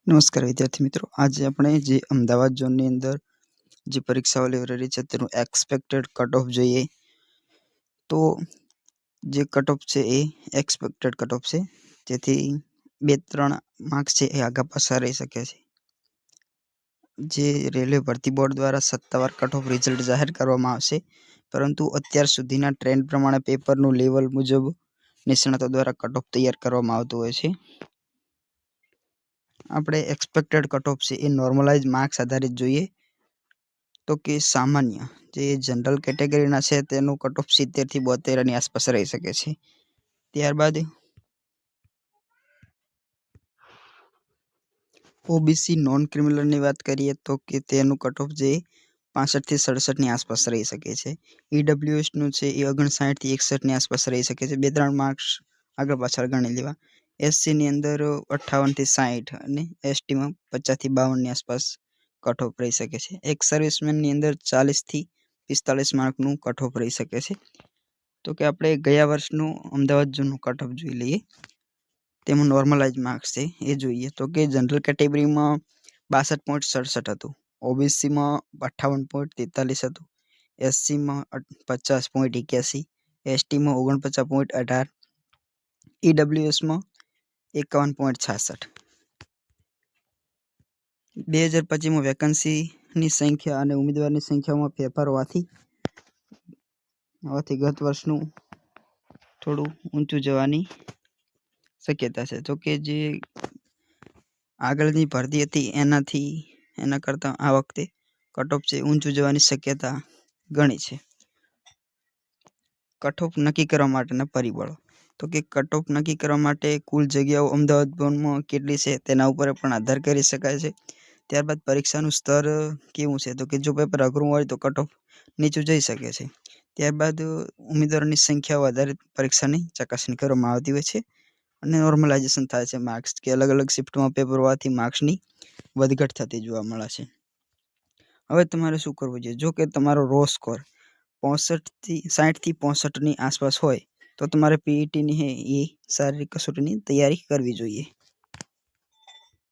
નમસ્કાર વિદ્યાર્થી મિત્રો, આજે આપણે જે અમદાવાદ ઝોનની અંદર જે પરીક્ષાઓ લેવાઈ રહી છે તેનું એક્સપેક્ટેડ કટ ઓફ જોઈએ. તો જે કટ ઓફ છે એ એક્સપેક્ટેડ કટ ઓફ છે, જેથી 2-3 માર્ક્સ છે એ આગા પાછા રહી શકે છે. જે રેલવે ભરતી બોર્ડ દ્વારા સત્તાવાર કટ ઓફ રિઝલ્ટ જાહેર કરવામાં આવશે, પરંતુ અત્યાર સુધીના ટ્રેન્ડ પ્રમાણે પેપરનું લેવલ મુજબ નિષ્ણાતો દ્વારા કટ ઓફ તૈયાર કરવામાં આવતું હોય છે. આપણે એક્સપેક્ટેડ કટ ઓફ છે એ નોર્મલાઇઝ માર્ક્સ આધારિત જોઈએ. તો કે સામાન્ય જે જનરલ કેટેગરીના છે તેનું કટ ઓફ 70 થી 72 ની આસપાસ રહી શકે છે. ત્યારબાદ ઓબીસી નોન ક્રિમિનલની વાત કરીએ તો કે તેનું કટ ઓફ જે 65 થી 67 ની આસપાસ રહી શકે છે. ઈડબ્લ્યુએસનું છે એ 59 થી 61 ની આસપાસ રહી શકે છે. 2-3 માર્ક્સ આગળ પાછળ ગણી લેવા. એસસીની અંદર 58 થી 60 અને એસટીમાં 50 થી 52 ની આસપાસ કટ ઓફ રહી શકે છે. એક સર્વિસમેનની અંદર 40 થી 45 માર્કનું કટ ઓફ રહી શકે છે. તો કે આપણે ગયા વર્ષનું અમદાવાદ ઝોનનું કટ ઓફ જોઈ લઈએ. તેમાં નોર્મલાઇઝ માર્ક્સ છે એ જોઈએ. તો કે જનરલ કેટેગરીમાં 62.67 હતું, ઓબીસીમાં 58.43 હતું, એસસીમાં 50.81, એસટીમાં 49.18, ઈડબ્લ્યુએસમાં 51.66. 2025માં વેકન્સીની સંખ્યા અને ઉમેદવારની સંખ્યામાં ફેરફાર હોવાથી ગત વર્ષનું થોડું ઊંચું જવાની શક્યતા છે. તો કે જે આગળની ભરતી હતી એના કરતાં આ વખતે કટ ઓફ છે ઊંચું જવાની શક્યતા ઘણી છે. કટ ઓફ નક્કી કરવા માટેના પરિબળો. તો કે કટ ઓફ નક્કી કરવા માટે કુલ જગ્યાઓ અમદાવાદ ઝોનમાં કેટલી છે તેના ઉપર પણ આધાર કરી શકાય છે. ત્યારબાદ પરીક્ષાનું સ્તર કેવું છે, તો કે જો પેપર અઘરું હોય તો કટ ઓફ નીચું જઈ શકે છે. ત્યારબાદ ઉમેદવારોની સંખ્યા આધારિત પરીક્ષાની ચકાસણી કરવામાં આવતી હોય છે અને નોર્મલાઇઝેશન થાય છે માર્ક્સ, કે અલગ અલગ શિફ્ટમાં પેપર હોવાથી માર્ક્સની વધઘટ થતી જોવા મળે છે. હવે તમારે શું કરવું જોઈએ? જો કે તમારો રો સ્કોર 60 થી 65 ની આસપાસ હોય તો તમારે પીઈટીની એ શારીરિક કસોટીની તૈયારી કરવી જોઈએ.